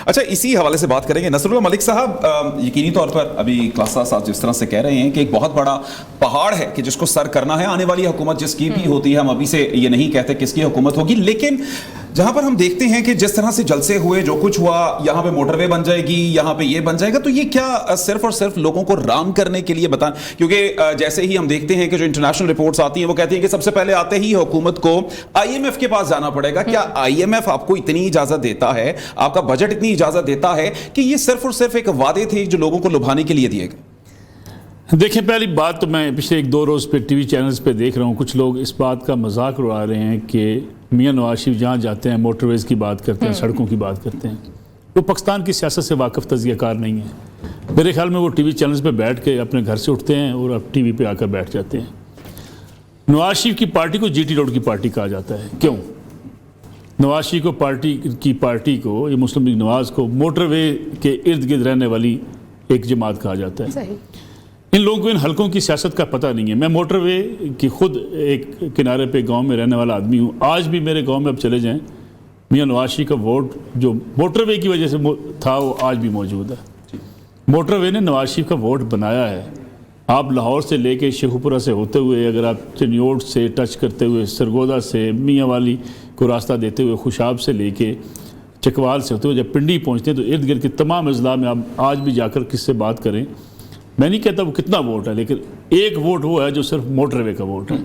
अच्छा, इसी हवाले से बात करेंगे। नसरुल्लाह मलिक साहब, यकीनी तौर पर अभी क्लासा साहब जिस तरह से कह रहे हैं कि एक बहुत बड़ा पहाड़ है कि जिसको सर करना है, आने वाली हुकूमत जिसकी भी होती है, हम अभी से ये नहीं कहते किसकी हुकूमत होगी, लेकिन जहां पर हम देखते हैं कि जिस तरह से जलसे हुए, जो कुछ हुआ, यहां पे मोटरवे बन जाएगी, यहां पे ये बन जाएगा, तो ये क्या सिर्फ और सिर्फ लोगों को राम करने के लिए बताएं? क्योंकि जैसे ही हम देखते हैं कि जो इंटरनेशनल रिपोर्ट्स आती हैं वो कहती हैं कि सबसे पहले आते ही हुकूमत को IMF के पास जाना पड़ेगा। क्या IMF आपको इतनी इजाजत देता है, आपका बजट इतनी इजाजत देता है कि ये सिर्फ और सिर्फ एक वादे थे जो लोगों को लुभाने के लिए दिए गए? देखिए, पहली बात तो मैं पिछले 1-2 रोज़ पे टीवी चैनल्स पे देख रहा हूँ, कुछ लोग इस बात का मजाक उड़ा रहे हैं कि मियां नवाज शरीफ जहाँ जाते हैं मोटरवेज़ की बात करते हैं, सड़कों की बात करते हैं। वो पाकिस्तान की सियासत से वाकिफ़ तज़कियाकार नहीं है। मेरे ख्याल में वो टीवी चैनल्स पे बैठ के अपने घर से उठते हैं और अब टीवी पे आकर बैठ जाते हैं। नवाज शरीफ की पार्टी को GT रोड की पार्टी कहा जाता है। क्यों? नवाज शरीफ को पार्टी को, ये मुस्लिम लीग नवाज को मोटरवे के इर्द गिर्द रहने वाली एक जमात कहा जाता है। सही। इन लोगों को इन हलकों की सियासत का पता नहीं है। मैं मोटरवे की खुद एक किनारे पे गांव में रहने वाला आदमी हूँ। आज भी मेरे गांव में अब चले जाएं, मियां नवाज शरीफ का वोट जो मोटरवे की वजह से था वो आज भी मौजूद है। मोटरवे ने नवाज शरीफ का वोट बनाया है। आप लाहौर से लेके शेखुपुरा से होते हुए, अगर आप चिन्योट से टच करते हुए, सरगोदा से मियाँ वाली को रास्ता देते हुए, खुशाब से लेके चकवाल से होते हुए जब पिंडी पहुँचते हैं तो इर्द गिर्द के तमाम अजला में आप आज भी जाकर किससे बात करें, मैं नहीं कहता वो कितना वोट है, लेकिन एक वोट वो है जो सिर्फ मोटरवे का वोट है।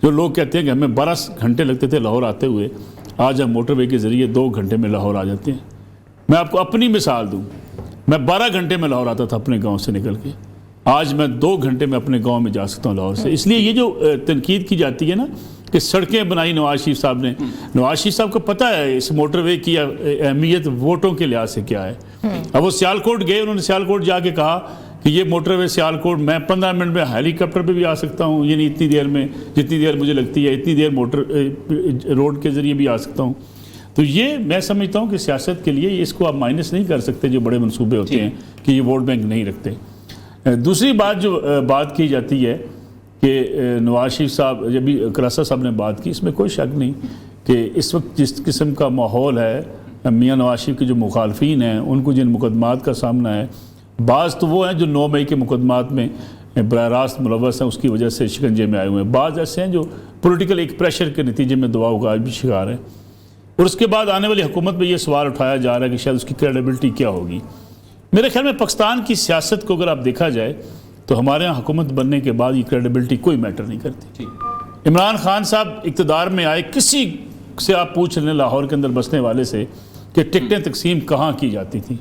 जो लोग कहते हैं कि हमें 12 घंटे लगते थे लाहौर आते हुए, आज हम मोटरवे के ज़रिए 2 घंटे में लाहौर आ जाते हैं। मैं आपको अपनी मिसाल दूं, मैं 12 घंटे में लाहौर आता था अपने गांव से निकल के, आज मैं 2 घंटे में अपने गांव में जा सकता हूं लाहौर से। इसलिए ये जो तनकीद की जाती है ना कि सड़कें बनाई नवाज शरीफ साहब ने, नवाज शरीफ साहब को पता है इस मोटरवे की अहमियत वोटों के लिहाज से क्या है। अब वो सियालकोट गए, उन्होंने सियालकोट जाके कहा कि ये मोटरवे सियालकोट मैं 15 मिनट में हेलीकॉप्टर पे भी आ सकता हूँ, यानी इतनी देर में जितनी देर मुझे लगती है, इतनी देर मोटर रोड के ज़रिए भी आ सकता हूँ। तो ये मैं समझता हूँ कि सियासत के लिए इसको आप माइनस नहीं कर सकते, जो बड़े मंसूबे होते हैं कि ये वोट बैंक नहीं रखते। दूसरी बात जो बात की जाती है कि नवाज शरीफ साहब, जब भी क्लासा साहब ने बात की, इसमें कोई शक नहीं कि इस वक्त जिस किस्म का माहौल है, मियाँ नवाज शरीफ के जो मुखालफीन हैं उनको जिन मुकदमात का सामना है, बाज़ तो वो हैं जो 9 मई के मुकदमात में बराह रास्त मुलव्वस हैं, उसकी वजह से शिकंजे में आए हुए हैं। बाज़ ऐसे हैं जो पॉलिटिकल एक प्रेशर के नतीजे में दबाव का आज भी शिकार हैं। और उसके बाद आने वाली हुकूमत में ये सवाल उठाया जा रहा है कि शायद उसकी क्रेडिबिलिटी क्या होगी। मेरे ख्याल में पाकिस्तान की सियासत को अगर आप देखा जाए तो हमारे यहाँ हुकूमत बनने के बाद ये क्रेडिबिलिटी कोई मैटर नहीं करती। इमरान खान साहब इक़्तिदार में आए, किसी से आप पूछ लें लाहौर के अंदर बसने वाले से कि टिकटें तकसीम कहाँ की जाती थी,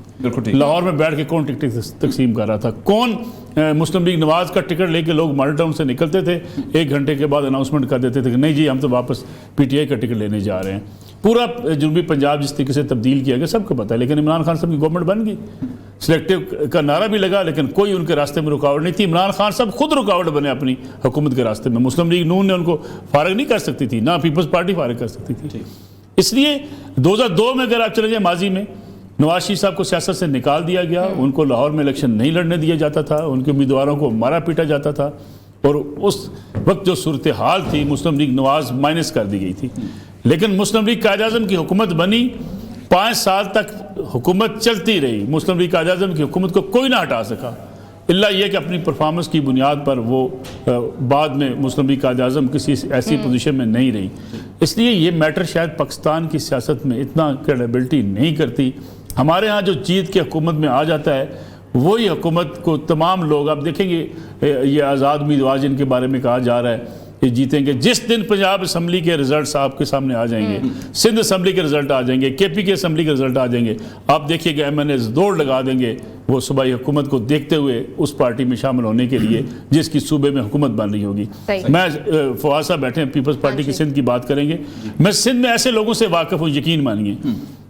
लाहौर में बैठ के कौन टिकटें तकसीम कर रहा था, कौन मुस्लिम लीग नवाज का टिकट लेके लोग मॉडल टाउन से निकलते थे, 1 घंटे के बाद अनाउंसमेंट कर देते थे कि नहीं जी हम तो वापस PTI का टिकट लेने जा रहे हैं। पूरा जनूबी पंजाब जिस तरीके से तब्दील किया गया सबको पता है। लेकिन इमरान खान साहब की गवर्नमेंट बन गई, सिलेक्टिव का नारा भी लगा, लेकिन कोई उनके रास्ते में रुकावट नहीं थी। इमरान खान साहब खुद रुकावट बने अपनी हुकूमत के रास्ते में। मुस्लिम लीग नून ने उनको फारग नहीं कर सकती थी, ना पीपल्स पार्टी फारग कर सकती थी। इसलिए 2002 में अगर आप चले जाए माजी में, नवाज शरीफ साहब को सियासत से निकाल दिया गया, उनको लाहौर में इलेक्शन नहीं लड़ने दिया जाता था, उनके उम्मीदवारों को मारा पीटा जाता था, और उस वक्त जो सूरत हाल थी मुस्लिम लीग नवाज माइनस कर दी गई थी। लेकिन मुस्लिम लीग कायद-ए-आज़म की हुकूमत बनी, 5 साल तक हुकूमत चलती रही। मुस्लिम लीग कायद-ए-आज़म की हुकूमत को कोई ना हटा सका, इल्ला ये कि अपनी परफॉर्मेंस की बुनियाद पर वो बाद में मुस्लिम लीग कायद-ए-आज़म किसी ऐसी पोजीशन में नहीं रही। इसलिए ये मैटर शायद पाकिस्तान की सियासत में इतना क्रेडिबिलिटी नहीं करती। हमारे यहाँ जो जीत के हुकूमत में आ जाता है वही हुकूमत को तमाम लोग, आप देखेंगे ये आज़ाद उम्मीदवार जिनके बारे में कहा जा रहा है ये जीतेंगे, जिस दिन पंजाब असम्बली के रिजल्ट आपके सामने आ जाएंगे, सिंध असम्बली के रिजल्ट आ जाएंगे, KP की असम्बली के रिजल्ट आ जाएंगे, आप देखिएगा MNAs दौड़ लगा देंगे वो सूबाई हुकूमत को देखते हुए उस पार्टी में शामिल होने के लिए जिसकी सूबे में हुकूमत बन रही होगी। मैं फवाद साहब बैठे हैं, पीपल्स पार्टी की सिंध की बात करेंगे। मैं सिंध में ऐसे लोगों से वाकिफ हूँ, यकीन मानिए,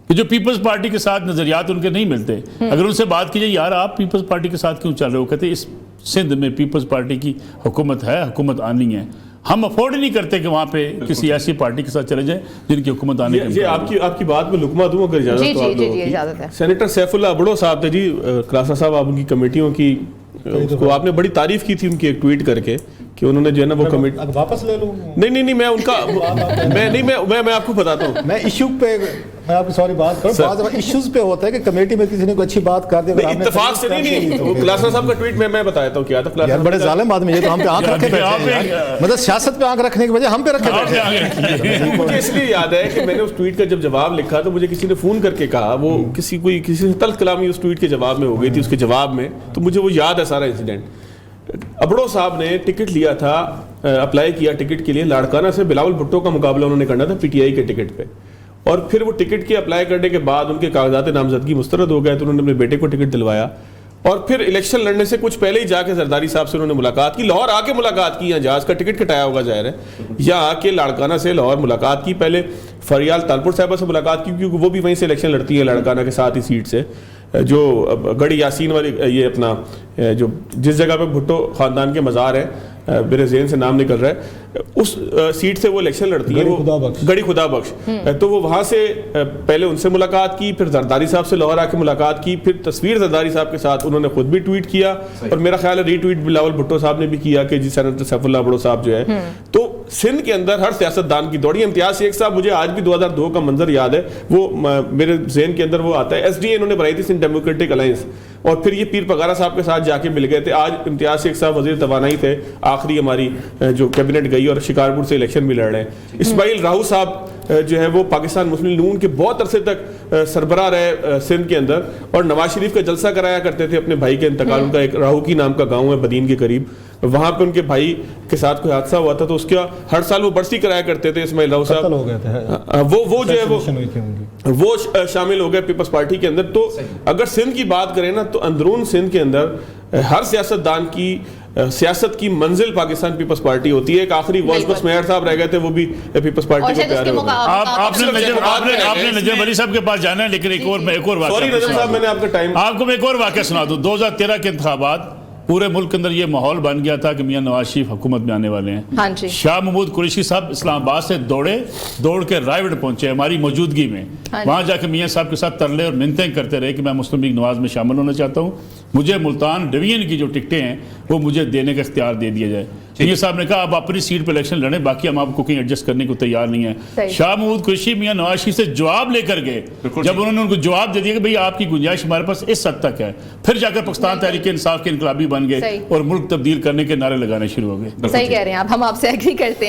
कि जो पीपल्स पार्टी के साथ नजरियात उनके नहीं मिलते। अगर उनसे बात कीजिए यार आप पीपल्स पार्टी के साथ क्यों चल रहे हो, कहते इस सिंध में पीपल्स पार्टी की हुकूमत है, हुकूमत आनी है, हम अफोर्ड नहीं करते कि वहाँ पे किसी ऐसी पार्टी के साथ चले जाएं जिनकी हुकूमत आने की। आपकी बात में लुकमा दूं अगर इजाजत तो आप लोगों की। सेनेटर सैफुल्लाह अबड़ो साहब थे जी, क्लासा साहब आप उनकी कमेटियों की उसको आपने बड़ी तारीफ की थी उनकी एक ट्वीट करके कि उन्होंने जो है ना वो कमेटी वापस ले लूँ। नहीं मैं उनका मैं आपको बताता हूँ। मैं इशू पे मैं आपकी सॉरी बात करूँ, बाद इश्यूज पे होता है कि कमेटी में किसी ने कोई अच्छी बात कर दी, इत्तेफाक से नहीं वो क्लासा साहब का ट्वीट में बताता हूँ क्या था। यार बड़े जालिम आदमी है, तो हम पे आंख रखे बैठे हैं, मतलब सियासत पे आंख रखने की वजह हम पे रखे बैठे हैं। मुझे इसलिए याद है कि मैंने उस ट्वीट का जब जवाब लिखा तो मुझे किसी ने फोन करके कहा, वो किसी से तल्ख कलामी उस ट्वीट के जवाब में हो गई थी, उसके जवाब में, तो मुझे वो याद है सारा इंसिडेंट। अबड़ो साहब ने टिकट लिया था, अप्लाई किया टिकट के लिए, लाड़काना से बिलावल भुट्टो का मुकाबला उन्होंने करना था पीटीआई के टिकट पे, और फिर वो टिकट के अप्लाई करने के बाद उनके कागजात नामजदगी मुस्तरद हो गए, तो उन्होंने अपने बेटे को टिकट दिलवाया, और फिर इलेक्शन लड़ने से कुछ पहले ही जाके जरदारी साहब से उन्होंने मुलाकात की, लाहौर आके मुलाकात की, यहाँ जहाज का टिकट कटाया होगा जाहिर है, यहाँ आके लाड़काना से लाहौर मुलाकात की, पहले फरियाल तालपुर साहिबा से मुलाकात की, क्योंकि वो भी वहीं से इलेक्शन लड़ती है लाड़काना के साथ ही सीट से, जो गढ़ी यासीन वाली, ये अपना जो जिस जगह पे भुट्टो ख़ानदान के मज़ार है, मेरे ज़हन से नाम निकल रहा है, उस सीट से वो इलेक्शन लड़ती है, गढ़ी खुदा बख्श। तो वो वहाँ से पहले उनसे मुलाकात की, फिर जरदारी साहब से लाहौर आके मुलाकात की, फिर तस्वीर जरदारी साहब के साथ उन्होंने खुद भी ट्वीट किया, और मेरा ख्याल है रीट्वीट बिलावल भुट्टो साहब ने भी किया कि जी सेनेटर सैफुल्लाह अबड़ो साहब जो है। तो सिंध के अंदर हर सियासतदान की दौड़ी। इम्तियाज शेख साहब, मुझे आज भी 2002 का मंजर याद है, वो मेरे जहन के अंदर वो आता है, SDA इन्होंने बनाई थी, सिंध डेमोक्रेटिक अलायंस, और फिर ये पीर पगारा साहब के साथ जाके मिल गए थे। आज इम्तियाज शेख साहब वजीर तवानाई थे, आखिरी हमारी जो कैबिनेट गई, और शिकारपुर से इलेक्शन भी लड़ रहे हैं। इस्माइल राहू साहब जो है वो पाकिस्तान मुस्लिम नून के बहुत अरसे तक सरबराह रहे सिंध के अंदर, और नवाज शरीफ का जलसा कराया करते थे अपने भाई के इंतकाल, उनका एक राहू की नाम का गाँव है बदीन के करीब, वहाँ पे उनके भाई के साथ कोई हादसा हुआ था, तो उसका हर साल वो बरसी कराया करते थे इस्माइल राहू साहब, वो जो है वो शामिल हो गए पीपल्स पार्टी के अंदर। तो अगर सिंध की बात करें ना, तो अंदरून सिंध के अंदर हर सियासतदान की सियासत की मंजिल पाकिस्तान पीपल्स पार्टी होती है। एक आखिरी वॉज बस मेयर साहब रह गए थे, वो भी पीपल्स पार्टी को प्यारे हो गए। आपने नजम अली साहब के पास जाना है, लेकिन एक और सॉरी नजम साहब, मैंने आपका टाइम, आपको मैं एक और वाकया सुना दूं। 2013 के इंतखाबात, पूरे मुल्क के अंदर ये माहौल बन गया था कि मियां नवाज शरीफ हुकूमत में आने वाले हैं। हाँ जी। शाह महमूद कुरैशी साहब इस्लामाबाद से दौड़ के रायगढ़ पहुंचे हमारी मौजूदगी में। हाँ, वहां जाके मियां साहब के साथ तरले और मिन्नतें करते रहे कि मैं मुस्लिम लीग नवाज में शामिल होना चाहता हूं, मुझे मुल्तान डिवीजन की जो टिकटें हैं वो मुझे देने का इख्तियार दे दिया जाए। मियां साहब ने कहा आप अपनी सीट पर इलेक्शन लड़ें, बाकी हम आपको कहीं एडजस्ट करने को तैयार नहीं है। शाह महमूद कुरैशी मियां नवाज शरीफ से जवाब लेकर गए, जब उन्होंने उनको जवाब दे दिया कि भाई आपकी गुंजाइश हमारे पास इस हद तक है, फिर जाकर पाकिस्तान तहरीक इंसाफ के इनकलाबी बन गए और मुल्क तब्दील करने के नारे लगाने शुरू हो गए। सही कह रहे हैं आप, हम आपसे एग्री करते हैं।